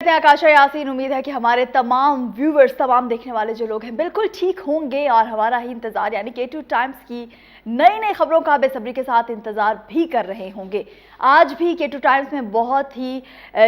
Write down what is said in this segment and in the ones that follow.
आकाशा यासीन, उम्मीद है कि हमारे तमाम व्यूवर्स, तमाम देखने वाले जो लोग हैं बिल्कुल ठीक होंगे और हमारा ही इंतज़ार यानी K2 टाइम्स की नई नई खबरों का बेसब्री के साथ इंतज़ार भी कर रहे होंगे। आज भी K2 टाइम्स में बहुत ही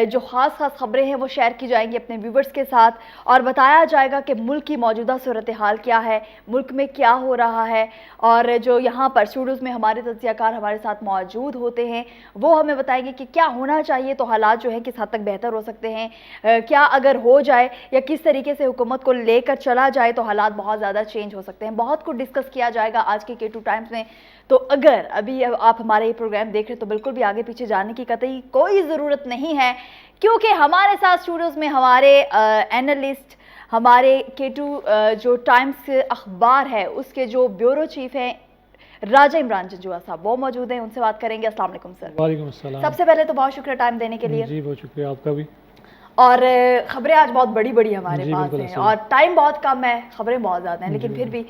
जो ख़ास खबरें हैं वो शेयर की जाएंगी अपने व्यूवर्स के साथ और बताया जाएगा कि मुल्क की मौजूदा सूरत हाल क्या है, मुल्क में क्या हो रहा है। और जो यहाँ पर स्टूडियोज़ में हमारे तज्ज़ियाकार हमारे साथ मौजूद होते हैं वो हमें बताएंगे कि क्या होना चाहिए तो हालात जो है किस हद तक बेहतर हो सकते हैं, क्या अगर हो जाए या किस तरीके से हुकूमत को लेकर चला जाए तो हालात बहुत ज़्यादा चेंज हो सकते हैं। बहुत कुछ डिस्कस किया जाएगा आज के K2 टाइम्स में। तो अगर अभी आप हमारा ये प्रोग्राम देख रहे हैं तो बिल्कुल भी आगे पीछे जाने की कतई कोई ज़रूरत नहीं है, क्योंकि हमारे साथ स्टूडियोज़ में हमारे एनालिस्ट, हमारे K2 जो टाइम्स अखबार है उसके जो ब्यूरो चीफ हैं राजा इमरान जंजुआ साहब, वो मौजूद हैं, उनसे बात करेंगे। अस्सलाम वालेकुम सर। वालेकुम अस्सलाम। सबसे पहले तो बहुत शुक्रिया टाइम देने के लिए। जी बहुत शुक्रिया आपका भी। और खबरें आज बहुत बड़ी बड़ी हमारे पास हैं और टाइम बहुत कम है, खबरें बहुत ज़्यादा हैं, लेकिन फिर भी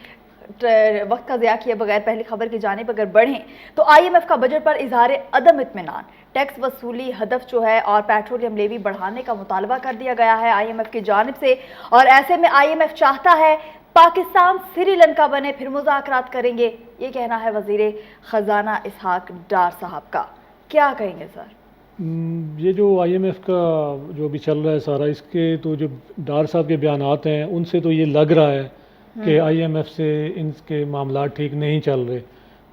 वक्त का ज़िया किए बगैर पहली खबर की जानिब अगर बढ़ें तो IMF का बजट पर इजहार अदम इत्मीनान, टैक्स वसूली हदफ जो है और पेट्रोलियम लेवी बढ़ाने का मुतालबा कर दिया गया है IMF की जानिब से। और ऐसे में IMF चाहता है पाकिस्तान श्रीलंका बने, फिर मुज़ाकरात करेंगे, ये कहना है वज़ीर ख़जाना इसहाक डार साहब का। क्या कहेंगे सर? ये जो IMF का जो अभी चल रहा है सारा, इसके तो जो डार साहब के बयानात हैं उनसे तो ये लग रहा है कि IMF से इनके मामला ठीक नहीं चल रहे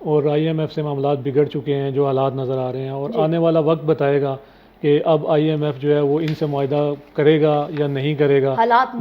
और IMF से मामला बिगड़ चुके हैं, जो हालात नज़र आ रहे हैं। और आने वाला वक्त बताएगा कि अब IMF जो है वो इनसे मुआहदा करेगा या नहीं करेगा।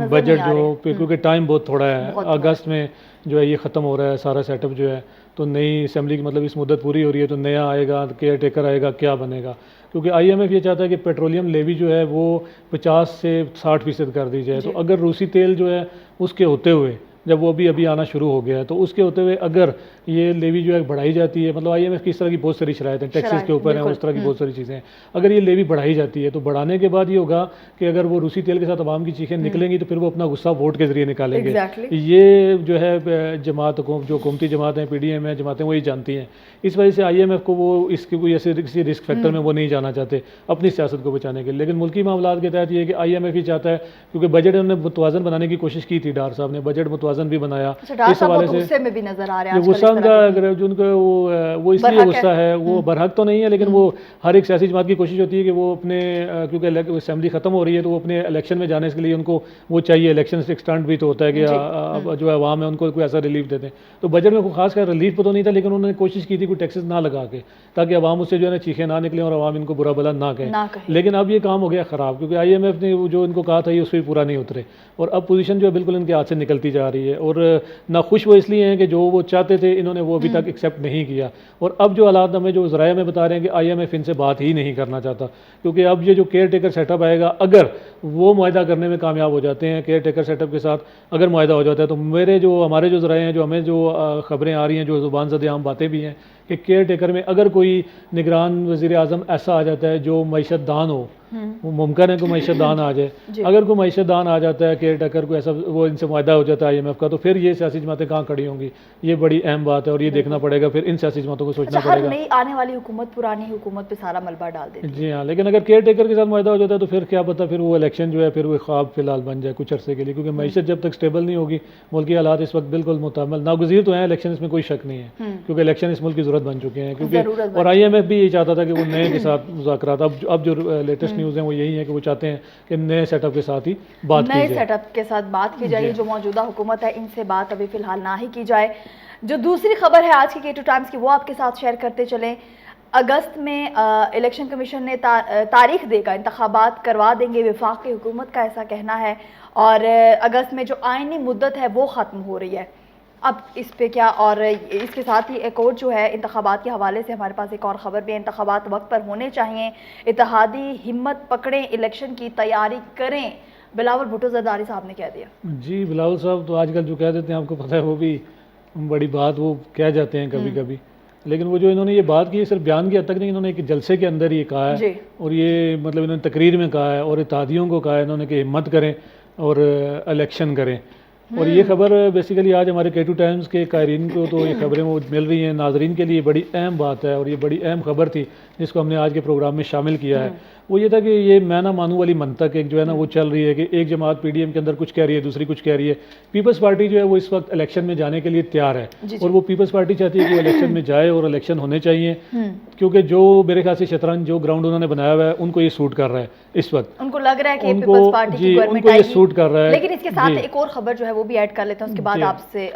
बजट जो क्योंकि टाइम बहुत थोड़ा है, अगस्त में जो है ये ख़त्म हो रहा है सारा सेटअप जो है, तो नई असेंबली की मतलब इस मुद्दत पूरी हो रही है तो नया आएगा, केयर टेकर आएगा, क्या बनेगा। क्योंकि IMF ये चाहता है कि पेट्रोलियम लेवी जो है वो 50 से 60% कर दी जाए। तो अगर रूसी तेल जो है उसके होते हुए, जब वो अभी आना शुरू हो गया है तो उसके होते हुए अगर ये लेवी जो है बढ़ाई जाती है, मतलब IMF की इस तरह की बहुत सारी शरायत हैं, टैक्सेस के ऊपर हैं, उस तरह की बहुत सारी चीज़ें हैं। अगर ये लेवी बढ़ाई जाती है तो बढ़ाने के बाद ये होगा कि अगर वो रूसी तेल के साथ आवाम की चीखें निकलेंगी तो फिर वो अपना गुस्सा वोट के जरिए निकालेंगे। ये जो है जमात को, जो हुकूमती जमात हैं, PDM है, जमातें वो ये जानती हैं। इस वजह से IMF को वो इसकी कोई ऐसे किसी रिस्क फैक्टर में वो नहीं जाना चाहते अपनी सियासत को बचाने के लिए। लेकिन मुल्की मामलात के तहत ये है कि IMF ही चाहता है, क्योंकि बजट उन्होंने मुतवाज़न बनाने की कोशिश की थी, डार साहब ने बजट मुतवाज़न भी बनाया। इस हवाले से गुस्से में भी नजर आ रहे हैं, गुस्सा उनका अगर जो उनका वो इसलिए गुस्सा है, वो बरहक तो नहीं है, लेकिन वो हर एक सियासी जमात की कोशिश होती है कि वो अपने क्योंकि असेंबली ख़त्म हो रही है तो वो अपने इलेक्शन में जाने के लिए उनको वो चाहिए, इलेक्शन से एक्सटेंड भी तो होता है कि जो अवाम है उनको कोई ऐसा रिलीफ देते हैं। तो बजट में कोई खास कर रिलीफ तो नहीं था, लेकिन उन्होंने कोशिश की थी कोई टैक्सेस ना लगा के, ताकि अवाम उससे जो है ना चीखें ना निकलें और अवाम इनको बुरा भला ना कहें। लेकिन अब ये काम हो गया ख़राब, क्योंकि IMF ने जो इनको कहा था ये उस पर पूरा नहीं उतरे और अब पोजीशन जो है बिल्कुल इनके हाथ से निकलती जा रही है। और नाखुश वो इसलिए हैं कि जो वो चाहते थे इन्होंने वो अभी तक एक्सेप्ट नहीं किया। और अब जो हालात हमें जो ज़राए में बता रहे हैं कि IMF इनसे बात ही नहीं करना चाहता, क्योंकि अब ये जो केयर टेकर सेटअप आएगा, अगर वो मुआहदा करने में कामयाब हो जाते हैं, केयर टेकर सेटअप के साथ अगर मुआहदा हो जाता है, तो हमारे जो ज़राए हैं, जो हमें जो खबरें आ रही हैं, जो ज़ुबान ज़द आम बातें भी हैं कि केयर टेकर में अगर कोई निगरान वज़ीर आज़म ऐसा आ जाता है जो मईशत दान हो, वो मुमकिन है कि मईशत दान आ जाए। अगर कोई मईशत दान आ जाता है, केयर टेकर को ऐसा वो इनसे मुआहदा हो जाता है IMF का, तो फिर ये सियासी जमातें कहाँ खड़ी होंगी, ये बड़ी अहम बात है और ये देखना पड़ेगा। फिर इन सियासी जमातों को सोचना पड़ेगा। नई आने वाली हुकूमत पुरानी हुकूमत पे सारा मलबा डाल देती है। जी हाँ, लेकिन अगर केयर टेकर के साथ मुआहदा हो जाता है तो फिर क्या पता फिर वो इलेक्शन जो है फिर वो ख्वाब फिलहाल बन जाए कुछ अरसे के लिए, क्योंकि मईशत जब तक स्टेबल नहीं होगी, मुल्क की हालात इस वक्त बिल्कुल मुतामल नागुज़ीर तो हैं इलेक्शन, इसमें कोई शक नहीं है, क्योंकि इलेक्शन इस मुल्क की ज़रूरत बन चुके हैं। क्योंकि और IMF भी यही चाहता था कि वो नए के साथ मुज़ाकरात, अब जो लेटेस्ट न्यूज़ हैं वो यही है कि वो चाहते हैं कि नए सेटअप के साथ ही बात की जाए, नए सेटअप के साथ बात की जाए। जो मौजूदा हुकूमत है इनसे बात अभी फिलहाल ना ही की जाए। जो दूसरी खबर है आज की K2 टाइम्स की वो आपके साथ शेयर करते चलें। अगस्त में इलेक्शन कमीशन ने तारीख देकर इंतखाबात करवा देंगे, वफाक की हुकूमत का ऐसा कहना है। और अगस्त में जो आइनी मुद्दत है वो ख़त्म हो रही है। अब इस पे क्या, और इसके साथ ही एक और जो है इंतखाबात के हवाले से हमारे पास एक और ख़बर भी है। इंतखाबात वक्त पर होने चाहिए, इत्तेहादी हिम्मत पकड़ें, इलेक्शन की तैयारी करें, बिलावल भुट्टो ज़रदारी साहब ने कह दिया। जी बिलावल साहब तो आजकल जो कह देते हैं आपको पता है, वो भी बड़ी बात वो कह जाते हैं कभी कभी, लेकिन वो जो इन्होंने ये बात की सिर्फ बयान की हद तक नहीं, इन्होंने एक जलसे के अंदर ये कहा है और ये मतलब इन्होंने तकरीर में कहा है और इत्तेहादियों को कहा है इन्होंने कि हिम्मत करें और इलेक्शन करें। और ये खबर बेसिकली आज हमारे K2 टाइम्स के कायरीन को तो ये खबरें वो मिल रही हैं, नाजरीन के लिए बड़ी अहम बात है और ये बड़ी अहम खबर थी जिसको हमने आज के प्रोग्राम में शामिल किया है। वो ये था कि ये मैं ना मानू वाली मंतक एक जो है ना वो चल रही है कि एक जमात पीडीएम के अंदर कुछ कह रही है, दूसरी कुछ कह रही है। पीपल्स पार्टी जो है वो इस वक्त इलेक्शन में जाने के लिए तैयार है और वो पीपल्स पार्टी चाहती है कि वो इलेक्शन में जाए और इलेक्शन होने चाहिए, क्योंकि जो मेरे ख्याल से शतरंज जो ग्राउंड उन्होंने बनाया हुआ है उनको ये सूट कर रहा है इस वक्त। उनको लग रहा है कि उनको पीपल्स पार्टी की गवर्नमेंट उनको ये आएगी। सूट कर रहा है। लेकिन इसके साथ एक और खबर जो है वो भी ऐड कर लेते हैं, उसके बाद आपसे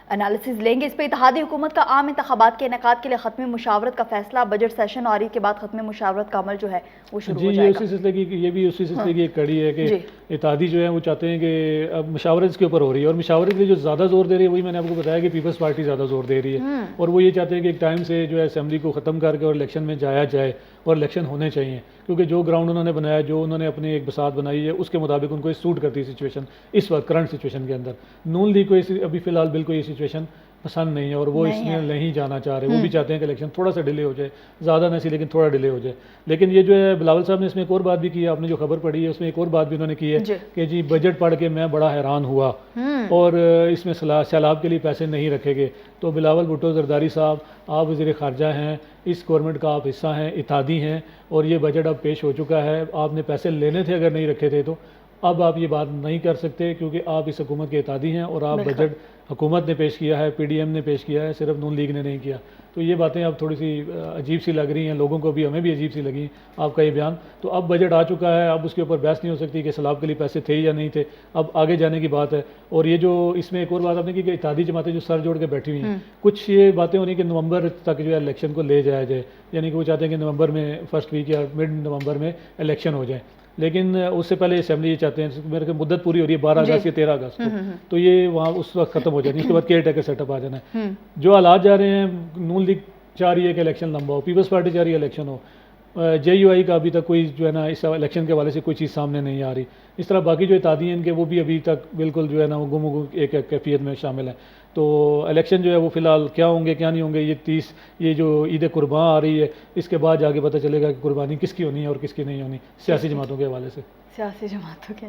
एनालिसिस लेंगे। इस पर इत्तेहादी हुकूमत का आम इंतखाबात के इनेकाद के लिए खत्म मुशावरत का फैसला, बजट सेशन और के बाद खत्म मुशावरत का अमल जो है वो शुरू हो जाएगा। उसी सिलसिले की ये भी उसी सिलसिले की एक कड़ी है कि इत्तेहादी जो है वो चाहते हैं कि अब मुशावरत इसके ऊपर हो रही है और मुशावरत के लिए जो ज़्यादा जोर दे रही है वही मैंने आपको बताया कि पीपल्स पार्टी ज़्यादा जोर दे रही है और वो ये चाहते हैं कि एक टाइम से जो है असेंबली को ख़त्म करके और इलेक्शन में जाया जाए और इलेक्शन होने चाहिए, क्योंकि जो ग्राउंड उन्होंने बनाया, जो उन्होंने अपनी एक बसात बनाई है उसके मुताबिक उनको ये सूट करती है सिचुएशन इस वक्त करंट सिचुएशन के अंदर। नून लीग को अभी फ़िलहाल बिल्कुल ये सिचुएशन पसंद नहीं है और वो इसमें नहीं जाना चाह रहे। वो भी चाहते हैं कि इलेक्शन थोड़ा सा डिले हो जाए, ज़्यादा नहीं लेकिन थोड़ा डिले हो जाए। लेकिन ये जो है बिलावल साहब ने इसमें एक और बात भी की है, आपने जो खबर पढ़ी है उसमें एक और बात भी उन्होंने की है कि जी बजट पढ़ के मैं बड़ा हैरान हुआ और इसमें सैलाब के लिए पैसे नहीं रखे गए। तो बिलावल भुट्टो जरदारी साहब, आप वज़ीर ख़ारजा हैं, इस गवर्नमेंट का आप हिस्सा हैं, इत्तेहादी हैं और ये बजट अब पेश हो चुका है। आपने पैसे लेने थे अगर नहीं रखे थे तो अब आप ये बात नहीं कर सकते क्योंकि आप इस हुकूमत के इत्तेहादी हैं और आप बजट हुकूमत ने पेश किया है, पीडीएम ने पेश किया है, सिर्फ नून लीग ने नहीं किया। तो ये बातें अब थोड़ी सी अजीब सी लग रही हैं लोगों को भी, हमें भी अजीब सी लगी आपका ये बयान। तो अब बजट आ चुका है, अब उसके ऊपर बहस नहीं हो सकती कि सैलाब के लिए पैसे थे या नहीं थे, अब आगे जाने की बात है। और ये जो इसमें एक और बात आपने की कि इत्तेहादी जमातें जो सर जोड़ के बैठी हुई हैं, कुछ ये बातें हो रही कि नवंबर तक जो है इलेक्शन को ले जाया जाए, यानी कि वो चाहते हैं कि नवंबर में फर्स्ट वीक या मिड नवंबर में इलेक्शन हो जाए। लेकिन उससे पहले असेंबली ये चाहते हैं, मेरे को मुद्दत पूरी हो रही है 12 अगस्त या 13 अगस्त को, तो ये वहाँ उस वक्त खत्म हो जाए, उसके बाद केयर टेकर सेटअप आ जाना है। जो हालात जा रहे हैं, नून लीग चाह रही है कि इलेक्शन लंबा हो, पीपल्स पार्टी चाह रही है इलेक्शन हो, JUI का अभी तक कोई जो है ना इस इलेक्शन के हवाले से कोई चीज़ सामने नहीं आ रही। इस तरह बाकी जो इत्तेहादी हैं इनके वो भी अभी तक बिल्कुल जो है ना वो गुम एक कैफियत में शामिल है। तो इलेक्शन जो है वो फ़िलहाल क्या होंगे क्या नहीं होंगे, ये जो ईद कुर्बान आ रही है इसके बाद जाके पता चलेगा कि कुर्बानी किसकी होनी है और किसकी नहीं होनी, सियासी जमातों के हवाले से। सियासी जमातों के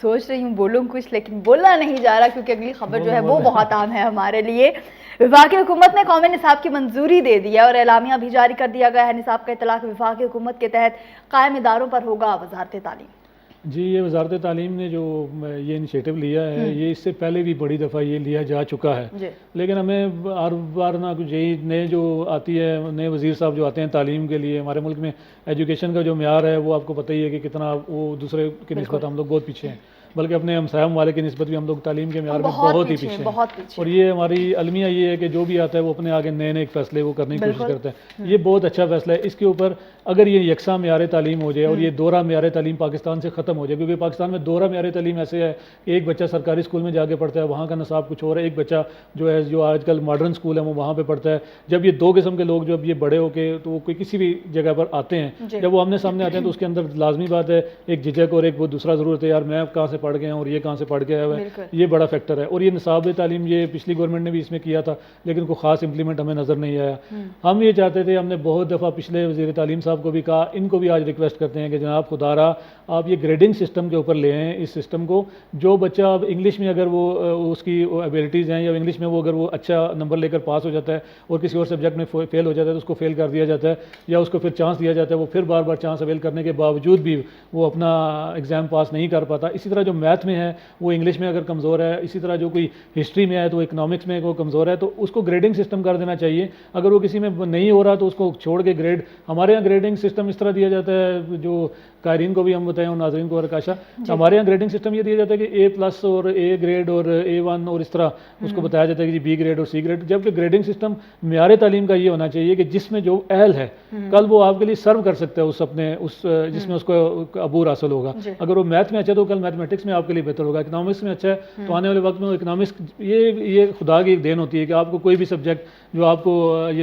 सोच रही हूँ बोलूँ कुछ, लेकिन बोलना नहीं जा रहा क्योंकि अगली खबर जो है वो बहुत आम है हमारे लिए। वफाकी हुकूमत ने कौमी निसाब की मंजूरी दे दी है और एलामिया भी जारी कर दिया गया है। निसाब का इतलाक वफाकी हुकूमत के तहत कायम इदारों पर होगा। वजारत तालीम जी, ये वजारत तालीम ने जो ये इनिशिएटिव लिया है ये इससे पहले भी बड़ी दफ़ा ये लिया जा चुका है, लेकिन हमें हर बार ना कुछ यही नए जो आती है, नए वज़ीर साहब जो आते हैं तालीम के लिए, हमारे मुल्क में एजुकेशन का जो म्यार है वो आपको पता ही है कि कितना वो दूसरे की निस्बत हम लोग बहुत पीछे हैं, बल्कि अपने हमसायम वाले की निस्बत भी हम लोग तालीम के म्यार में बहुत ही पीछे हैं। और ये हमारी अलमिया ये है कि जो भी आता है वो अपने आगे नए नए फैसले वो करने की कोशिश करता है। ये बहुत अच्छा फैसला है। इसके ऊपर अगर ये यकसा म्यार तालीम हो जाए और ये दोहरा म्यार तालीम पाकिस्तान से ख़त्म हो जाए, क्योंकि पाकिस्तान में दोहरा म्यार तालीम ऐसे है कि एक बच्चा सरकारी स्कूल में जाके पढ़ता है, वहाँ का निसाब कुछ और है, एक बच्चा जो है जो आजकल मॉडर्न स्कूल है वो वहाँ पर पढ़ता है। जब ये दो किस्म के लोग जब ये बड़े होके तो वो कोई किसी भी जगह पर आते हैं, जब वो आमने सामने आते हैं तो उसके अंदर लाजमी बात है एक झिझक और एक वो दूसरा ज़रूरत है, यार मैं कहाँ से पढ़ गया और ये कहाँ से पढ़ के आया हुआ है, ये बड़ा फैक्टर है। और ये निसाब तालीम ये पिछली गवर्नमेंट ने भी इसमें किया था, लेकिन कोई ख़ास इंप्लीमेंट हमें नज़र नहीं आया। हम ये चाहते थे, हमने बहुत दफ़ा पिछले वज़ीर तालीम साहब को भी कहा, इनको भी आज रिक्वेस्ट करते हैं कि जनाब खुदारा आप ये ग्रेडिंग सिस्टम के ऊपर ले आएँ इस सिस्टम को। जो बच्चा अब इंग्लिश में अगर वो उसकी एबिलिटीज़ हैं या इंग्लिश में वो अगर वो अच्छा नंबर लेकर पास हो जाता है और किसी और सब्जेक्ट में फेल हो जाता है तो उसको फेल कर दिया जाता है या उसको फिर चांस दिया जाता है, वो फिर बार बार चांस अवेल करने के बावजूद भी वो अपना एग्ज़ाम पास नहीं कर पाता। इसी तरह जो मैथ में है वो इंग्लिश में अगर कमज़ोर है, इसी तरह जो कोई हिस्ट्री में है तो इकनॉमिक्स में वो कमज़ोर है, तो उसको ग्रेडिंग सिस्टम कर देना चाहिए। अगर वो किसी में नहीं हो रहा तो उसको छोड़ के ग्रेड, हमारे यहाँ ग्रेडिंग सिस्टम इस तरह दिया जाता है, जो कायरीन को भी हम बताएं और नाजरीन को आकाशा, हमारे यहाँ ग्रेडिंग सिस्टम ये दिया जाता है कि A+ और A ग्रेड और A1 और इस तरह उसको बताया जाता है कि जी B ग्रेड और C ग्रेड, जबकि ग्रेडिंग सिस्टम म्यार तालीम का ये होना चाहिए कि जिसमें जो अहल है कल वो आपके लिए सर्व कर सकता है उस अपने उस जिसमें उसको अबूर हासिल होगा। अगर वो मैथ में अच्छा है तो कल मैथमेटिक्स में आपके लिए बेहतर होगा, इकनॉमिक्स में अच्छा है तो आने वाले वक्त में इकनॉमिक्स, ये खुदा की एक देन होती है कि आपको कोई भी सब्जेक्ट जो आपको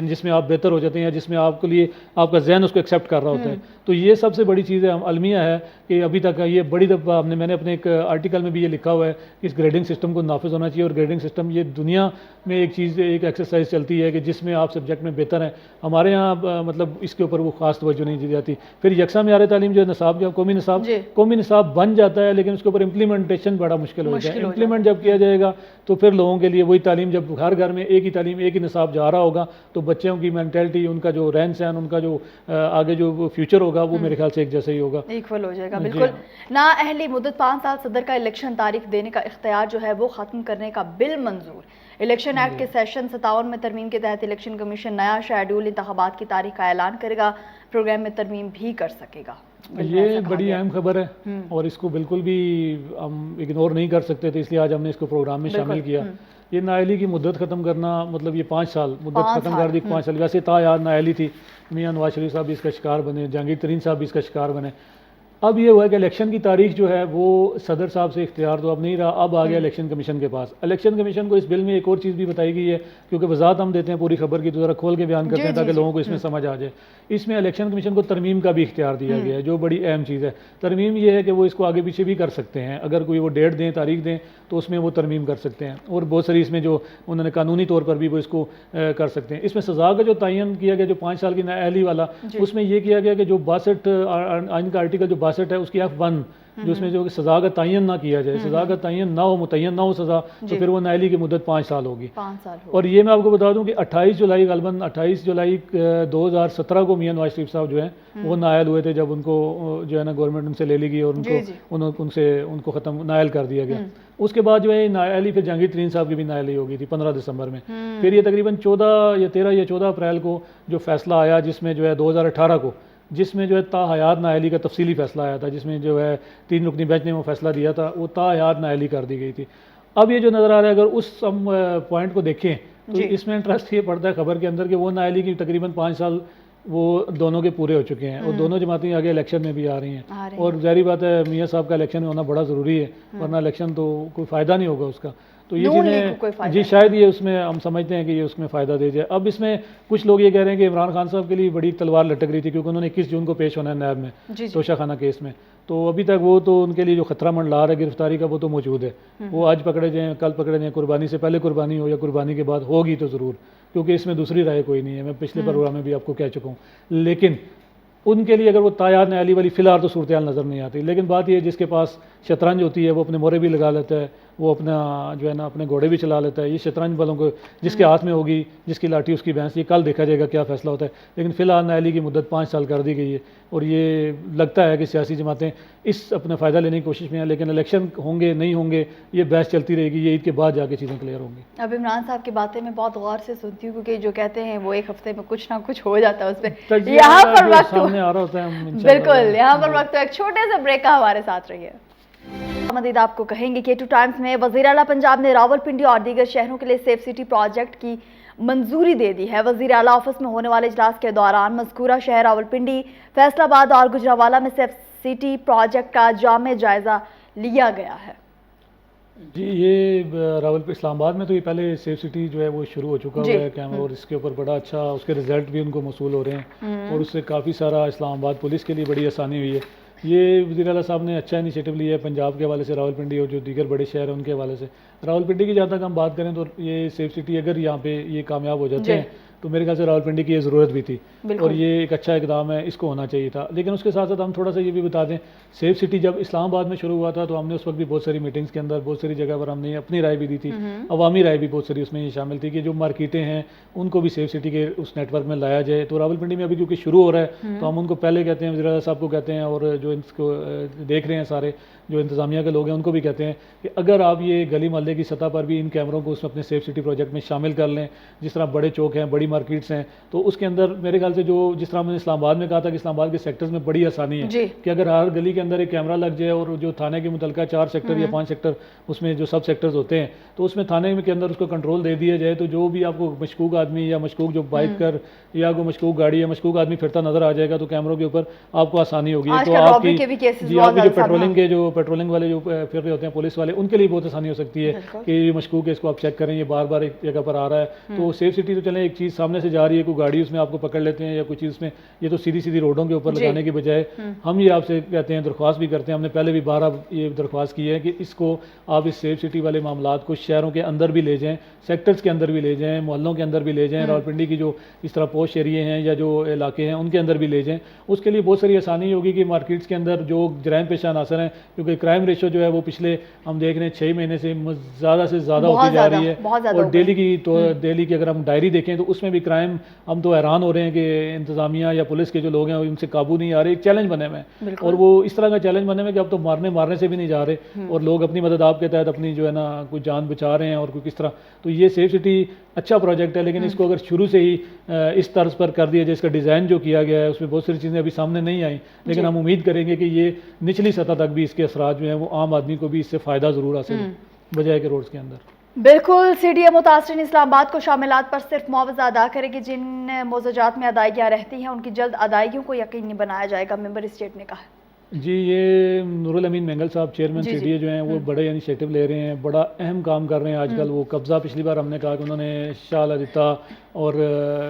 जिसमें आप बेहतर हो जाते हैं या जिसमें आपके लिए आपका जहन उसको एक्सेप्ट कर रहा होता है, तो ये सबसे बड़ी चीज़ है। अलमिया है कि अभी तक ये बड़ी दफ़ा मैंने अपने एक आर्टिकल में भी ये लिखा हुआ है कि इस ग्रेडिंग सिस्टम को नाफिज होना चाहिए। और ग्रेडिंग सिस्टम ये दुनिया में एक चीज़, एक एक्सरसाइज चलती है कि जिसमें आप सब्जेक्ट में बेहतर हैं, हमारे यहाँ मतलब इसके ऊपर वो खास तवज्जो नहीं दी जाती। फिर यकसा मेयार तालीम जो निसाब, जो कौमी निसाब बन जाता है, लेकिन उसके ऊपर इम्प्लीमेंटेशन बड़ा मुश्किल हो जाता है। इम्प्लीमेंट जब किया जाएगा तो फिर लोगों के लिए वही तालीम, जब हर घर में एक ही तालीम, एक ही निसाब जा रहा होगा, तो बच्चों की मेंटेलिटी, उनका जो रहन सहन, उनका जो आगे जो फ्यूचर होगा वो मेरे ख्याल से एक जैसा ही होगा, इक्वल हो जाएगा। बिल्कुल। नाअहली मुद्दत 5 साल सदर का इलेक्शन तारीख देने का इख्तियार जो है वो ख़त्म करने का बिल मंजूर। इलेक्शन एक्ट के सेशन 57 में तरमीम के तहत इलेक्शन कमीशन नया शेड्यूल इंतखाबात की तारीख का ऐलान करेगा, प्रोग्राम में तरमीम भी कर सकेगा। ये बड़ी अहम खबर है और इसको बिल्कुल भी हम इग्नोर नहीं कर सकते थे, इसलिए आज हमने इसको प्रोग्राम में शामिल किया। ये नाअहली की मुद्दत ख़त्म करना, मतलब ये 5 साल मुद्दत ख़त्म कर दी। 5 साल वैसे था यार, नाअहली थी, मियां नवाज शरीफ साहब भी इसका शिकार बने, जहांगीर तरीन साहब भी इसका शिकार बने। अब ये हुआ कि इलेक्शन की तारीख जो है वो सदर साहब से इख्तियार तो अब नहीं रहा, अब आ गया इलेक्शन कमीशन के पास। इलेक्शन कमीशन को इस बिल में एक और चीज़ भी बताई गई है, क्योंकि वजाहत हम देते हैं पूरी खबर की, तो ज़रा खोल के बयान करते हैं ताकि लोगों को इसमें समझ आ जाए। इसमें इलेक्शन कमीशन को तरमीम का भी इख्तियार दिया गया है, जो बड़ी अहम चीज़ है। तरमीम ये है कि वो इसको आगे पीछे भी कर सकते हैं, अगर कोई वो डेट दें, तारीख दें, तो उसमें वो तरमीम कर सकते हैं। और बहुत सारी इसमें जो उन्होंने कानूनी तौर पर भी वो इसको कर सकते हैं। इसमें सज़ा का जो तयन किया गया, जो 5 साल की नाअहली वाला, उसमें यह किया गया कि जो 62 आइन का आर्टिकल जो 62 है उसकी F1 जो उसमें जो सज़ा का तयन ना किया जाए, सज़ा का तयन ना हो, मुतय्यन ना हो सज़ा, तो फिर वो नाअहली की मुद्दत 5 साल होगी। 5 साल और ये मैं आपको बता दूं कि 28 जुलाई गलबन 28 जुलाई 2017 को मियां नवाज शरीफ साहब जो हैं वो नायल हुए थे, जब उनको जो है ना गवर्नमेंट उनसे ले ली गई और उनको ख़त्म नायल कर दिया गया। उसके बाद जो है नाअहली फिर जहांगीर तरीन साहब की भी नाअहली हो गई थी 15 दिसंबर में। फिर ये तकरीबन 14 या 13 या 14 अप्रैल को जो फैसला आया, जिसमें जो है 2018 को, जिसमें जो है ताहयात नाअहली का तफसीली फैसला आया था, जिसमें जो है 3 रुकनी बेंच ने वो फैसला दिया था, वो ताहयात नाअहली कर दी गई थी। अब ये जो नज़र आ रहा है, अगर उस पॉइंट को देखें तो इसमें इंटरेस्ट ये पड़ता है खबर के अंदर कि वो नाअहली की तकरीबन 5 साल वो दोनों के पूरे हो चुके हैं और दोनों जमातें आगे इलेक्शन में भी आ रही हैं। और जाहिर बात है मियाँ साहब का इलेक्शन में होना बड़ा ज़रूरी है, वरना इलेक्शन तो कोई फ़ायदा नहीं होगा उसका। तो ये चीज़ें जी शायद ये उसमें हम समझते हैं कि ये उसमें फ़ायदा दे जाए। अब इसमें कुछ लोग ये कह रहे हैं कि इमरान खान साहब के लिए बड़ी तलवार लटक रही थी, क्योंकि उन्होंने 21 जून को पेश होना है नैब में तोशा खाना केस में, तो अभी तक वो तो उनके लिए जो खतरा मंडला रहा है गिरफ्तारी का, वो तो मौजूद है। वो आज पकड़े जाएँ, कल पकड़े जाएँ, कुर्बानी से पहले कुर्बानी हो या कुर्बानी के बाद, होगी तो ज़रूर, क्योंकि इसमें दूसरी राय कोई नहीं है। मैं पिछले प्रोग्राम में भी आपको कह चुका हूँ। लेकिन उनके लिए अगर वो तायात नाअहली वाली फ़िलहाल तो सूरत हाल नज़र नहीं आती। लेकिन बात ये, जिसके पास शतरंज होती है वो अपने मोरे भी लगा लेता है, वो अपना जो है ना अपने घोड़े भी चला लेता है। ये शतरंज वालों को जिसके हाथ में होगी, जिसकी लाठी उसकी भैंस, ये कल देखा जाएगा क्या फ़ैसला होता है। लेकिन फ़िलहाल नाअहली की मुद्दत 5 साल कर दी गई है और ये लगता है कि सियासी जमातें इस अपना फ़ायदा लेने की कोशिश में हैं। लेकिन इलेक्शन होंगे नहीं होंगे, ये बहस चलती रहेगी, ये ईद के बाद जाके चीज़ें क्लियर होंगी। अब इमरान साहब की बातें मैं बहुत गौर से सुनती हूँ, क्योंकि जो कहते हैं वो एक हफ्ते में कुछ ना कुछ हो जाता है, उस पर यहाँ पर वक्त सामने आ रहा होता है। बिल्कुल, यहाँ पर वक्त एक छोटे से ब्रेक का हमारे साथ रहिए। मजीद आपको कहेंगे K2 टाइम्स में वज़ीर आला पंजाब ने रावलपिंडी और दीगर शहरों के लिए सेफ सिटी प्रोजेक्ट की मंजूरी दे दी है। वज़ीर आला ऑफिस में होने वाले इजलास के दौरान मज़कूरा शहर रावलपिंडी, फैसलाबाद और गुजरांवाला में सेफ सिटी प्रोजेक्ट का जामे जायजा लिया गया है। जी, ये रावलपिंडी इस्लामाबाद में तो ये पहले सेफ सिटी जो है वो शुरू हो चुका हुआ है कैम, और इसके ऊपर बड़ा अच्छा उसके रिजल्ट भी उनको मौसूल हो रहे हैं और उससे काफ़ी सारा इस्लामाबाद पुलिस के लिए बड़ी आसानी हुई है। ये वज़ीर आला साहब ने अच्छा इनिशिएटिव लिया है पंजाब के हवाले से, रावलपिंडी और जो दीगर बड़े शहर हैं उनके हवाले से। रावलपिंडी की जहाँ तक हम बात करें तो ये सेफ सिटी अगर यहाँ पे ये कामयाब हो जाते हैं तो मेरे ख्याल से रावलपिंडी की ये ज़रूरत भी थी और ये एक अच्छा इकदाम है, इसको होना चाहिए था। लेकिन उसके साथ साथ हम थोड़ा सा ये भी बता दें, सेफ सिटी जब इस्लामाबाद में शुरू हुआ था तो हमने उस वक्त भी बहुत सारी मीटिंग्स के अंदर बहुत सारी जगह पर हमने अपनी राय भी दी थी, अवामी राय भी बहुत सारी उसमें ये शामिल थी कि जो मार्केटें हैं उनको भी सेफ सिटी के उस नेटवर्क में लाया जाए। तो रावलपिंडी में अभी क्योंकि शुरू हो रहा है तो हम उनको पहले कहते हैं, वज़ीर आला साहब को कहते हैं और जो इसको देख रहे हैं सारे जो इंतज़ामिया के लोग हैं उनको भी कहते हैं कि अगर आप ये गली मोहल्ले की सतह पर भी इन कैमरों को उसमें अपने सेफ सिटी प्रोजेक्ट में शामिल कर लें, जिस तरह बड़े चौक हैं, बड़ी मार्केट्स हैं, तो उसके अंदर मेरे ख्याल से जो जिस तरह मैंने इस्लामाबाद में कहा था कि इस्लामाबाद के सेक्टर्स में बड़ी आसानी है कि अगर हर गली के अंदर एक कैमरा लग जाए और जो थाने के मुतलका 4 सेक्टर या 5 सेक्टर उसमें जो सब सेक्टर्स होते हैं तो उसमें थाने के अंदर उसको कंट्रोल दे दिया जाए, तो जो भी आपको मशकूक आदमी या मशकूक जो बाइक कर या कोई मशकूक गाड़ी या मशकूक आदमी फिरता नजर आ जाएगा तो कैमरों के ऊपर आपको आसानी होगी। तो आपकी जो पेट्रोलिंग वाले जो फिर रहे होते हैं पुलिस वाले, उनके लिए बहुत आसानी हो सकती है बिल्कुल। कि ये मशकूक है, इसको आप चेक करें, ये बार बार एक जगह पर आ रहा है। तो सेफ सिटी तो चलें, एक चीज़ सामने से जा रही है, कोई गाड़ी उसमें आपको पकड़ लेते हैं या कुछ चीज़ उसमें, ये तो सीधी सीधी रोडों के ऊपर जी। लगाने की बजाय हम ये आपसे कहते हैं, दरख्वास्त भी करते हैं, हमने पहले भी 12 ये दरख्वास्त की है कि इसको आप इस सेफ सिटी वाले मामलात को शहरों के अंदर भी ले जाएं, सेक्टर्स के अंदर भी ले जाएं, मोहल्लों के अंदर भी ले जाएं, रावलपिंडी की जो इस तरह पोश एरिए हैं या जो इलाके हैं उनके अंदर भी ले जाएं। उसके लिए बहुत सारी आसानी होगी कि मार्केट्स के अंदर जो जराइम पेशा अनासर हैं, क्योंकि क्राइम रेशो जो है वो पिछले हम देख रहे हैं 6 महीने से ज़्यादा से ज़्यादा होती जा रही है। और डेली की अगर हम डायरी देखें तो उसमें भी क्राइम, हम तो हैरान हो रहे हैं कि इंतज़ामिया या पुलिस के जो लोग हैं उनसे काबू नहीं आ रहे। एक चैलेंज बने हुए हैं और वो इस तरह का चैलेंज बने हुए कि अब तो मारने से भी नहीं जा रहे और लोग अपनी मदद आपके तहत अपनी जो है ना कुछ जान बचा रहे हैं और कोई किस तरह। तो ये सेफ सिटी अच्छा प्रोजेक्ट है, लेकिन इसको अगर शुरू से ही इस तर्ज पर कर दिया जाए, इसका डिज़ाइन जो किया गया है उसमें बहुत सारी चीज़ें अभी सामने नहीं आई, लेकिन हम उम्मीद करेंगे कि ये निचली सतह तक भी इसके असरात जो हैं वो आम आदमी को भी इससे फ़ायदा ज़रूर हासिल हो, बजाय के रोड्स के अंदर। बिल्कुल। CDA मुतासरीन इस्लामाबाद को शामिलात पर सिर्फ मुआवजा अदा करेगी, जिन मुआवजात में अदायगियाँ रहती हैं उनकी जल्द अदायगियों को यकीनी बनाया जाएगा, मेंबर स्टेट ने कहा। जी, ये नूरुल अमीन मेंगल साहब चेयरमैन CDA जो हैं वो बड़े इनिशिएटिव ले रहे हैं, बड़ा अहम काम कर रहे हैं आजकल। वो कब्ज़ा, पिछली बार हमने कहा कि उन्होंने शाह दिता और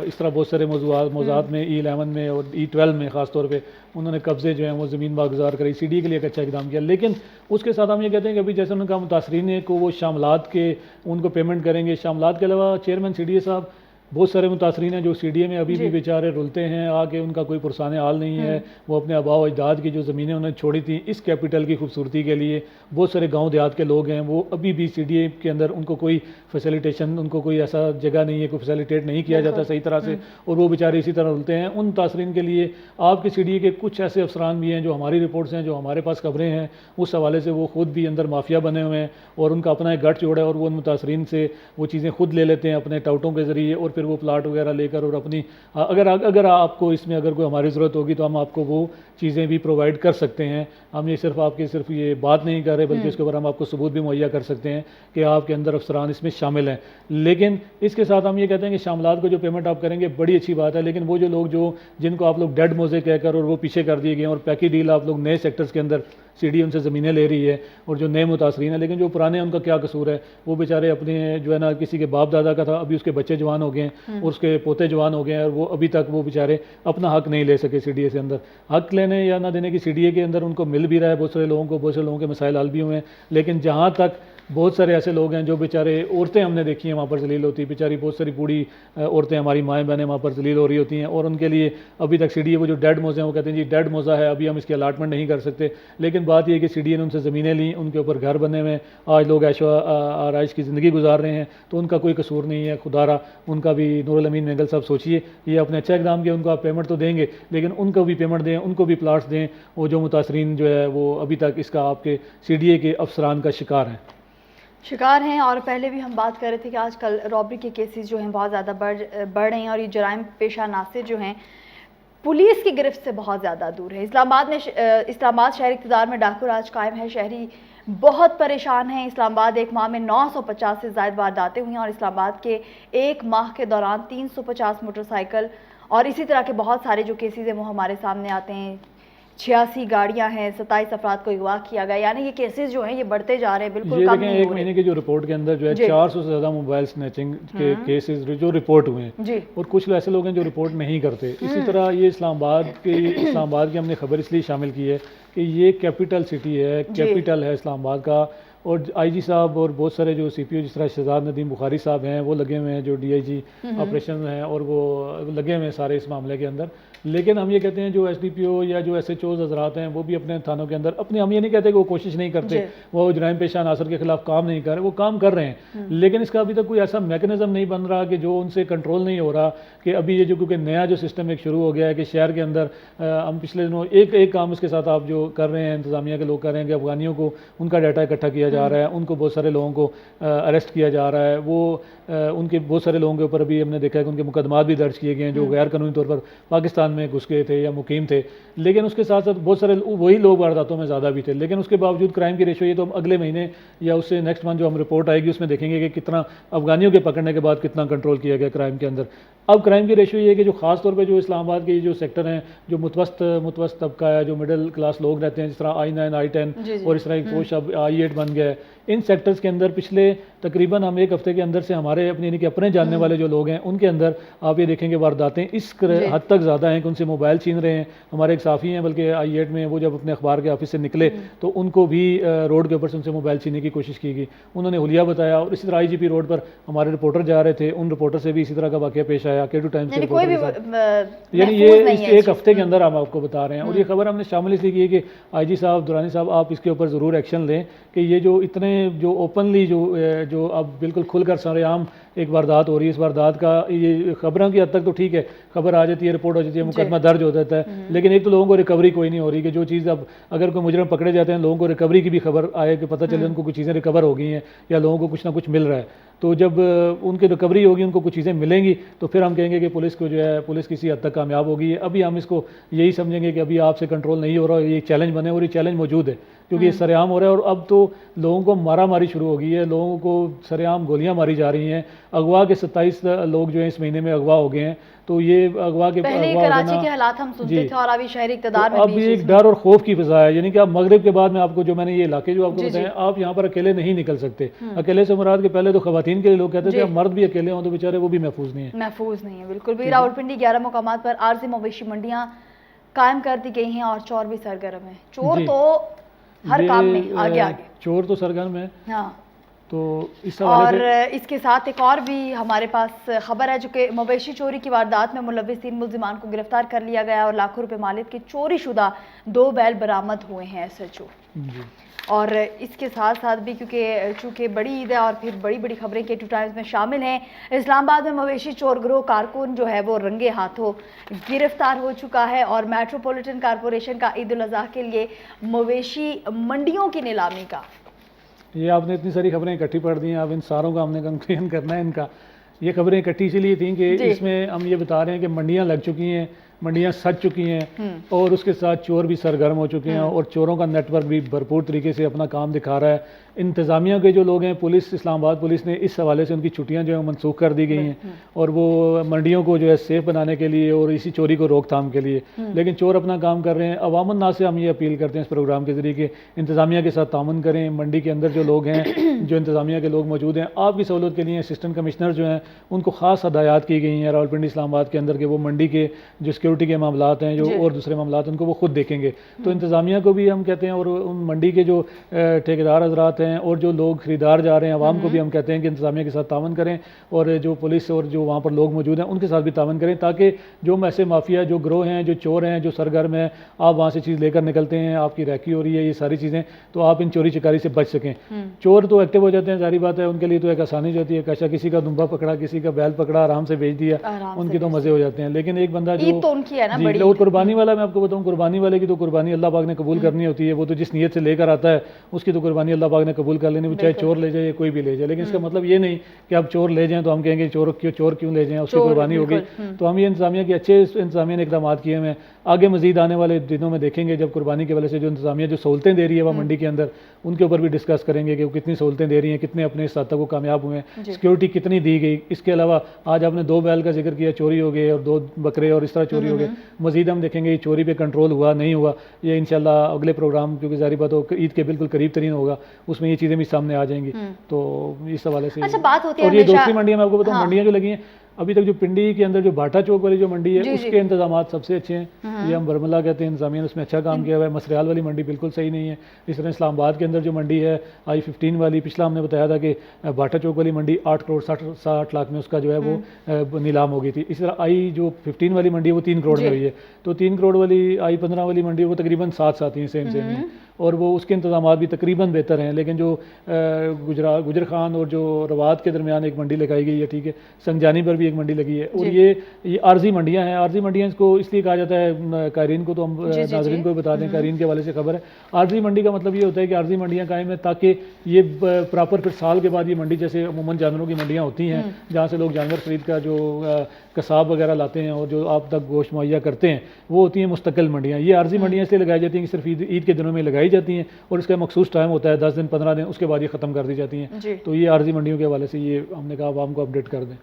इस तरह बहुत सारे मौज़ूआत में E11 में और E12 में ख़ास तौर पे उन्होंने कब्ज़े जो हैं वो ज़मीन बागुज़ार करी, CDA के लिए एक अच्छा इक़दाम किया। लेकिन उसके साथ हम ये कहते हैं कि अभी जैसे उन्होंने कहा मुतासरीन को वो शामलात के उनको पेमेंट करेंगे। शामलात के अलावा चेयरमैन CDA साहब बहुत सारे मुतासरीन हैं जो CDA में अभी भी बेचारे रुलते हैं आके, उनका कोई पुरसाने हाल नहीं है। वो अपने आबाओ अजदाद की जो ज़मीनें उन्होंने छोड़ी थी इस कैपिटल की खूबसूरती के लिए, बहुत सारे गांव देहात के लोग हैं वो अभी भी CDA के अंदर उनको कोई फैसिलिटेशन, उनको कोई ऐसा जगह नहीं है, कोई फैसिलिटेट नहीं किया जाता सही तरह से, और वो बेचारे इसी तरह रुलते हैं। उन मुतासरीन के लिए आपके CDA के कुछ ऐसे अफसरान भी हैं जो हमारी रिपोर्ट्स हैं, जो हमारे पास खबरें हैं, उस हवाले से वो खुद भी अंदर माफिया बने हुए हैं और उनका अपना एक गठ जोड़ है और वो उन मुतासरीन से वो चीज़ें खुद ले लेते हैं अपने टाउटों के ज़रिए और फिर वो प्लाट वगैरह लेकर और अपनी अगर आपको इसमें अगर कोई हमारी ज़रूरत होगी तो हम आपको वो चीज़ें भी प्रोवाइड कर सकते हैं। हम ये सिर्फ ये बात नहीं कर रहे बल्कि उसके ऊपर हम आपको सबूत भी मुहैया कर सकते हैं कि आपके अंदर अफसरान इसमें शामिल हैं। लेकिन इसके साथ हम ये कहते हैं कि शामलात को जो पेमेंट आप करेंगे बड़ी अच्छी बात है, लेकिन वो जो लोग जिनको आप लोग डेड मोज़े कहकर और वो पीछे कर दिए गए और पैकी डील आप लोग नए सेक्टर्स के अंदर CDA उनसे ज़मीनें ले रही है और जो नए मुतासरीन हैं, लेकिन जो पुराने उनका क्या कसूर है, वो बेचारे अपने जो है ना किसी के बाप दादा का था, अभी उसके बच्चे जवान हो गए हैं और उसके पोते जवान हो गए हैं और वो अभी तक वो बेचारे अपना हक नहीं ले सके CDA से अंदर। हक लेने या ना देने की CDA के अंदर उनको मिल भी रहा है, बहुत सारे लोगों के मसाइल हल भी हुए हैं, लेकिन जहाँ तक बहुत सारे ऐसे लोग हैं जो बेचारे, औरतें हमने देखी हैं वहाँ पर जलील होती, बेचारी बहुत सारी बूढ़ी औरतें, हमारी माएँ बहनें वहाँ पर जलील हो रही होती हैं और उनके लिए अभी तक CDA वो जो डेड मोज़े हैं वो कहते हैं जी डेड मोज़ा है, अभी हम इसकी अलाटमेंट नहीं कर सकते। लेकिन बात यह है कि CDA ने उनसे ज़मीनें ली, उनके ऊपर घर बने हुए, आज लोग ऐशो आराइश की ज़िंदगी गुजार रहे हैं, तो उनका कोई कसूर नहीं है। खुदारा उनका भी नूरुल अमीन मेंगल साहब सोचिए, ये अपने अच्छा इक़दाम किया, उनको आप पेमेंट तो देंगे लेकिन उनको भी पेमेंट दें, उनको भी प्लाट्स दें, वो जो मुतासरीन जो है वो अभी तक इसका आपके CDA के अफसरान का शिकार हैं। और पहले भी हम बात कर रहे थे कि आजकल रॉबरी के केसेस जो हैं बहुत ज़्यादा बढ़ रहे हैं और ये जराइम पेशा नासिर जो हैं पुलिस की गिरफ्त से बहुत ज़्यादा दूर है। इस्लामाबाद शहरी इक़्तिदार में डाकू राज कायम है, शहरी बहुत परेशान हैं। इस्लामाबाद एक माह में 950 से ज़ायद वारदातें हुई हैं और इस्लामाबाद के एक माह के दौरान 350 मोटरसाइकिल और इसी तरह के बहुत सारे जो केसेस हैं वो हमारे सामने आते हैं। 86 गाड़ियां हैं, 27 अफराद को अगवा किया गया, यानी ये केसेस जो हैं ये बढ़ते जा रहे हैं, बिल्कुल कम नहीं हो रहे। एक महीने की जो रिपोर्ट के अंदर जो है 400 से ज़्यादा मोबाइल स्नैचिंग के केसेस जो रिपोर्ट हुए हैं और कुछ ऐसे लोग हैं जो रिपोर्ट नहीं करते। इसी तरह ये इस्लामाबाद की हमने खबर इसलिए शामिल की है कि ये कैपिटल सिटी है, कैपिटल है इस्लामाबाद का, और IG साहब और बहुत सारे जो CPO जिस तरह शहजाद नदीम बुखारी साहब हैं वो लगे हुए हैं, जो DIG ऑपरेशन हैं और वो लगे हुए हैं सारे इस मामले के अंदर। लेकिन हम ये कहते हैं जो SDPO या जो SHOs हजरात हैं वो भी अपने थानों के अंदर अपने, हम ये नहीं कहते कि वो कोशिश नहीं करते, वो जराइम पेशा अनासर के खिलाफ काम नहीं कर रहे, वो काम कर रहे हैं, लेकिन इसका अभी तक कोई ऐसा मैकेनिज्म नहीं बन रहा कि जो उनसे कंट्रोल नहीं हो रहा कि अभी ये जो क्योंकि नया जो सिस्टम एक शुरू हो गया है कि शहर के अंदर हम पिछले दिनों एक काम इसके साथ आप जो कर रहे हैं, इंतजामिया के लोग कर रहे हैं कि अफगानियों को उनका डाटा इकट्ठा किया जा रहा है, उनको बहुत सारे लोगों को अरेस्ट किया जा रहा है, वो उनके बहुत सारे लोगों के ऊपर अभी हमने देखा है कि उनके मुकदमात भी दर्ज किए गए हैं जो गैर कानूनी तौर पर पाकिस्तान में घुस गए थे या मुकीम थे। लेकिन उसके साथ साथ बहुत सारे वही लोग वारदातों में ज़्यादा भी थे, लेकिन उसके बावजूद क्राइम की रेशो, ये तो हम अगले महीने या उससे नेक्स्ट मंथ जो हम रिपोर्ट आएगी उसमें देखेंगे कि कितना अफगानियों के पकड़ने के बाद कितना कंट्रोल किया गया क्राइम के अंदर। अब क्राइम की रेशो ये है कि जो खास तौर पे जो इस्लामाबाद के जो सेक्टर हैं, जो मुतवस्त तबका है, जो मिडिल क्लास लोग रहते हैं, जिस तरह I9 I10 और इस तरह एक पोस्ट अब I8 बन गया है। इन सेक्टर्स के अंदर पिछले तकरीबन हम एक हफ्ते के अंदर से हमारे अपने यानी कि अपने जानने वाले जो लोग हैं उनके अंदर आप ये देखेंगे वारदातें इस हद तक ज़्यादा हैं कि उनसे मोबाइल छीन रहे हैं। हमारे एक साफ़ी हैं बल्कि I8 में, वो जब अपने अखबार के ऑफिस से निकले तो उनको भी रोड के ऊपर से उनसे मोबाइल छीनने की कोशिश की गई। उन्होंने हुलिया बताया और इसी तरह IGP रोड पर हमारे रिपोर्टर जा रहे थे, उन रिपोर्टर से भी इसी तरह का वाक़या पेश आया K2 टाइम्स के रिपोर्टर के साथ। यानी ये इस एक हफ्ते के अंदर हम आपको बता रहे हैं। और ये खबर हमने शामिल इसलिए की है कि IG साहब, दुरानी साहब, आप इसके ऊपर ज़रूर एक्शन लें कि ये जो इतने जो ओपनली जो अब बिल्कुल खुलकर सरेआम एक वारदात हो रही है, इस वारदात का ये खबरों की हद तक तो ठीक है, खबर आ जाती है, रिपोर्ट हो जाती है, मुकदमा दर्ज हो जाता है, लेकिन एक तो लोगों को रिकवरी कोई नहीं हो रही कि जो चीज़ अब अगर कोई मुजरिम पकड़े जाते हैं लोगों को रिकवरी की भी खबर आए कि पता चले उनको कुछ चीज़ें रिकवर हो गई हैं या लोगों को कुछ ना कुछ मिल रहा है। तो जब उनकी रिकवरी होगी, उनको कुछ चीज़ें मिलेंगी तो फिर हम कहेंगे कि पुलिस को जो है पुलिस किसी हद तक कामयाब होगी। अभी हम इसको यही समझेंगे कि अभी आपसे कंट्रोल नहीं हो रहा, ये चैलेंज बने और ये चैलेंज मौजूद है क्योंकि ये सरेआम हो रहा है। और अब तो लोगों को मारा मारी शुरू हो गई है, लोगों को सरेआम गोलियां मारी जा रही हैं। अगवा के 27 लोग जो हैं इस महीने में अगवा हो गए हैं। तो ये अगवा के पहले कराची के हालात हम सुनते थे और अभी शहरी इक़्तिदार में अब ये एक डर और खौफ की फिजा है। यानी कि आप मगरिब के बाद में आपको जो मैंने ये इलाके जो आपको बताए, आप यहाँ पर अकेले नहीं निकल सकते। अकेले से मुराद के पहले तो खवातीन के लिए लोग कहते थे अब मर्द भी अकेले हों तो बेचारे वो भी महफूज नहीं है। महफूज नहीं है, बिल्कुल भी। रावलपिंडी 11 मुकामात पर आर्जी मवेशी मंडियाँ कायम कर दी गई हैं और चोर भी सरगर्म है। चोर तो हर काम में आगे आगे, चोर तो सरगर्म है। हाँ, तो इस और इसके साथ एक और भी हमारे पास खबर है जो कि मवेशी चोरी की वारदात में मुलविस 3 मुल्जिमान को गिरफ्तार कर लिया गया और लाखों रुपए मालिक के चोरी शुदा 2 बैल बरामद हुए हैं SHO। और इसके साथ साथ भी क्योंकि चूँकि बड़ी ईद है और फिर बड़ी बड़ी खबरें K2 टाइम्स में शामिल हैं। इस्लामाबाद में मवेशी चोर गिरोह कारकुन जो है वो रंगे हाथों गिरफ्तार हो चुका है और मेट्रोपॉलिटन कॉरपोरेशन का ईद उल अज़हा के लिए मवेशी मंडियों की नीलामी का, ये आपने इतनी सारी खबरें इकट्ठी पढ़ दी हैं, अब इन सारों का हमने कंक्लूजन करना है इनका। ये खबरें इकट्ठी इसलिए थी कि इसमें हम ये बता रहे हैं कि मंडियां लग चुकी हैं, मंडियां सज चुकी हैं और उसके साथ चोर भी सरगर्म हो चुके हैं और चोरों का नेटवर्क भी भरपूर तरीके से अपना काम दिखा रहा है। इंतज़ामिया के जो लोग हैं, पुलिस, इस्लामाबाद पुलिस ने इस हवाले से उनकी छुट्टियां जो है मनसूख कर दी गई हैं और वो मंडियों को जो है सेफ बनाने के लिए और इसी चोरी को रोकथाम के लिए, लेकिन चोर अपना काम कर रहे हैं। अवामन नास से हम ये अपील करते हैं इस प्रोग्राम के ज़रिए कि इंतज़ामिया के साथ तामुन करें। मंडी के अंदर जो लोग हैं, जो इंतज़ामिया के लोग मौजूद हैं, आपकी सहूलत के लिए असिस्टेंट कमिश्नर जो हैं उनको ख़ास हदायत की गई हैं रावलपिंडी इस्लामाबाद के अंदर के वो मंडी के जो सिक्योरिटी के मामलात हैं जो और दूसरे मामलात उनको वो खुद देखेंगे। तो इंतज़ामिया को भी हम कहते हैं और उन मंडी के जो ठेकेदार हजरात हैं और जो लोग खरीदार जा रहे हैं आवाम को भी हम कहते हैं कि इंतज़ामिया के साथ तावन करें और जो पुलिस और जो वहाँ पर लोग मौजूद हैं उनके साथ भी तावन करें ताकि जो ऐसे माफिया, जो गिरोह हैं, जो चोर हैं, जो सरगर्म हैं, आप वहाँ से चीज़ लेकर निकलते हैं, आपकी रैकी हो रही है, ये सारी चीज़ें, तो आप इन चोरी चकारी से बच सकें। चोर तो एक्टिव हो जाते हैं, जारी बात है, उनके लिए तो एक आसानी जाती है, कैसा किसी का दुम्बा पकड़ा, किसी का बैल पकड़ा, आराम से बेच दिया, उनके तो मज़े हो जाते हैं। लेकिन एक बंदा जो और कुर्बानी वाला, मैं आपको बताऊँ, कुर्बानी वाले की तो कुर्बानी अल्लाह पाक ने कबूल करनी होती है। वो तो जिस नीयत से लेकर आता है उसकी तो कुर्बानी अल्लाह पाक ने कबूल कर लेनी, चाहे चोर ले जाए कोई भी ले जाए। लेकिन इसका मतलब ये नहीं कि आप चोर ले जाएं तो हम कहेंगे चोर क्यों ले जाएं, उसकी कुर्बानी होगी। तो हम ये इंतज़ामिया के अच्छे इंतज़ामिया ने इक़दाम किए हुए हैं। आगे मजीद आने वाले दिनों में देखेंगे जब कुर्बानी की वजह से जो इंतज़ामिया जो सहूलतें दे रही है वह मंडी के अंदर, उनके ऊपर भी डिस्कस करेंगे कि वो कितनी सहूलतें दे रही हैं, कितने अपने इस हद तक वो कामयाब हुए हैं, सिक्योरिटी कितनी दी गई। इसके अलावा आज आपने 2 बैल का जिक्र किया, चोरी हो गए और 2 बकरे और इस तरह चोरी हो गए। मजीद हम देखेंगे चोरी पे कंट्रोल हुआ नहीं हुआ, ये इंशाल्लाह अगले प्रोग्राम, क्योंकि जारी बात हो ईद के बिल्कुल करीब तरीन होगा, उसमें ये चीज़ें भी सामने आ जाएंगी। तो इस हवाले से अच्छा बात होती है। और ये दूसरी मंडियाँ मैं आपको बताऊँ, मंडियाँ जो लगी हैं अभी तक, जो पिंडी के अंदर जो बाटा चौक वाली जो मंडी है उसके इंतजाम सबसे अच्छे हैं। ये हम बरमला कहते हैं, इंतजामिया ने उसमें अच्छा काम किया हुआ है। मसरियाल वाली मंडी बिल्कुल सही नहीं है। इस तरह इस्लामाबाद के अंदर जो मंडी है I-15 वाली, पिछला हमने बताया था कि बाटा चौक वाली मंडी 8 करोड़ 60 लाख में उसका जो है वो नीलाम हो गई थी। इस तरह जो 15 वाली मंडी है वो 3 करोड़ में हुई है। तो 3 करोड़ वाली I-15 वाली मंडी वो तकरीबन साथ ही सेम है और वो उसके इंतजाम भी तकरीबन बेहतर हैं। लेकिन जो गुजर खान और जो रवात के दरमियान एक मंडी लगाई गई है, ठीक है, संगजानी पर भी एक मंडी लगी है। और ये आर्जी मंडियां हैं। आर्जी मंडियां इसको इसलिए कहा जाता है, कायरीन को तो हम नाजरीन को बता दें, कायरीन के हवाले से खबर है। आर्जी मंडी का मतलब ये होता है कि आर्जी मंडियां कायम है ताकि ये प्रॉपर फिर साल के बाद ये मंडी, जैसे अमूमन जानवरों की मंडियाँ होती हैं जहाँ से लोग जानवर खरीद कर जो कसाब वगैरह लाते हैं और जो आप तक गोश्त मुहैया करते हैं, वो होती हैं मुस्तकिल मंडियाँ। ये आर्जी मंडियाँ इसलिए लगाई जाती हैं कि सिर्फ ईद के दिनों में लगाई जाती हैं और इसका मखसूस टाइम होता है 10 दिन 15 दिन, उसके बाद ये ख़त्म कर दी जाती हैं। तो ये आर्जी मंडियों के हवाले से ये हमने कहा आवाम को अपडेट कर दें।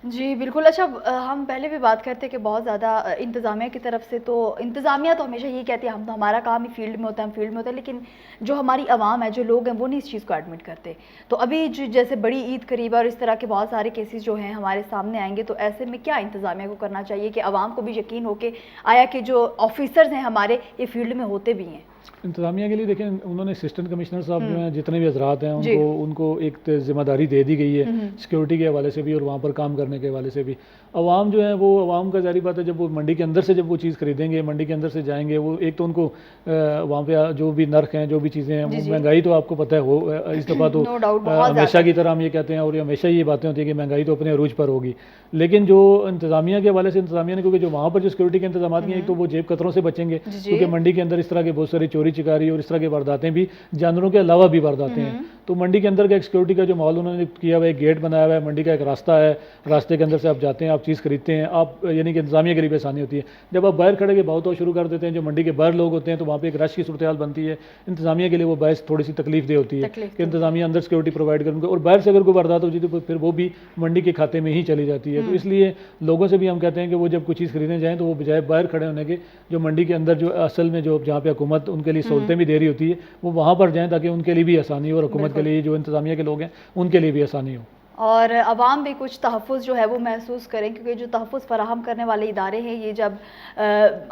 जी, बिल्कुल। अच्छा, हम पहले भी बात करते कि बहुत ज़्यादा इंतज़ामिया की तरफ से, तो इंतज़ामिया तो हमेशा यही कहती है हम तो, हमारा काम ही फ़ील्ड में होता है, हम फ़ील्ड में होते हैं, लेकिन जो हमारी आवाम है, जो लोग हैं, वो नहीं इस चीज़ को एडमिट करते। तो अभी जो जैसे बड़ी ईद करीब है और इस तरह के बहुत सारे केसेस जो हैं हमारे सामने आएँगे, तो ऐसे में क्या इंतज़ामिया को करना चाहिए कि आवाम को भी यकीन हो कि आया कि जो ऑफ़िसर्स हैं हमारे, ये फ़ील्ड में होते भी हैं? इंतज़ामिया के लिए देखें, उन्होंने असिस्टेंट कमिश्नर साहब जो हैं, जितने भी हज़रात हैं, जी। उनको एक ज़िम्मेदारी दे दी गई है हुँ। सिक्योरिटी के हवाले से भी और वहाँ पर काम करने के हवाले से भी। अवाम जो है वो, अवाम का ज़ाहिर बात है, जब वो मंडी के अंदर से जब वो चीज़ खरीदेंगे, मंडी के अंदर से जाएंगे, वो एक तो उनको वहाँ पे जो भी नर्क हैं, जो भी चीज़ें हैं, जी, वो जी। महंगाई तो आपको पता है हो, इस दफ़ा तो नो डाउट बहुत हमेशा ज़्यादा। की तरह हम ये कहते हैं और ये हमेशा ये बातें होती हैं कि महंगाई तो अपने अरूज पर होगी। लेकिन जो इंतज़ामिया के हवाले से, इंतज़ामिया ने, क्योंकि जो वहाँ पर जो सिक्योरिटी के इंतजाम किए, एक तो वो जेब कतरों से बचेंगे, जी, जी। क्योंकि मंडी के अंदर इस तरह के बहुत सारी चोरी चिकारी और इस तरह की वारदातें भी जानवरों के अलावा भी वारदातें हैं। तो मंडी के अंदर का एक सिक्योरिटी का जो माहौल उन्होंने किया हुआ है, एक गेट बनाया हुआ है, मंडी का एक रास्ता है, रास्ते के अंदर से आप जाते हैं, आप चीज़ खरीदते हैं, आप यानी कि इंतज़ामिया के लिए भी आसानी होती है। जब आप बाहर खड़े के भाव तो शुरू कर देते हैं, जो मंडी के बाहर लोग होते हैं, तो वहाँ पे एक रश की सूरत हाल बनती है। इंतज़ामिया के लिए वो बायस थोड़ी सी तकलीफ दे होती है कि इंतज़ामिया अंदर सिक्योरिटी प्रोवाइड करेंगे, और बाहर से अगर कोई वारदात होती है तो फिर वो भी मंडी के खाते में ही चली जाती है। तो इसलिए लोगों से भी हम कहते हैं कि वो जब कोई चीज़ खरीदने जाएँ, तो वो बजाय बाहर खड़े होने के, जो मंडी के अंदर जो असल में जो जहाँ पे हुकूमत उनके लिए सहूलतें भी दे रही होती है, वो वहाँ पर जाएँ, ताकि उनके लिए भी आसानी हो और हुकूमत के लिए, जो इंतज़ामिया के लोग हैं, उनके लिए भी आसानी हो। और अवाम भी कुछ तहफ़्फ़ुज़ जो है वो महसूस करें, क्योंकि जो तहफ़्फ़ुज़ फ़राहम करने वाले इदारे हैं, ये जब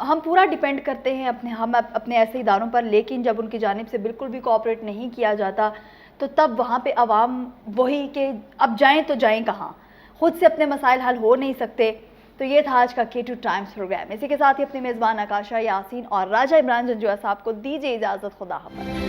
हम पूरा डिपेंड करते हैं अपने ऐसे इदारों पर, लेकिन जब उनकी जानिब से बिल्कुल भी कोऑपरेट नहीं किया जाता, तो तब वहाँ पे अवाम वही कि अब जाएँ तो जाएँ कहाँ? खुद से अपने मसाइल हल हो नहीं सकते। तो ये था आज का K2 टाइम्स प्रोग्राम। इसी के साथ ही अपने मेज़बान आकाशा, यासीन और राजा इमरान जंजुआ साहब को दीजिए इजाज़त। खुदा हाफ़िज़।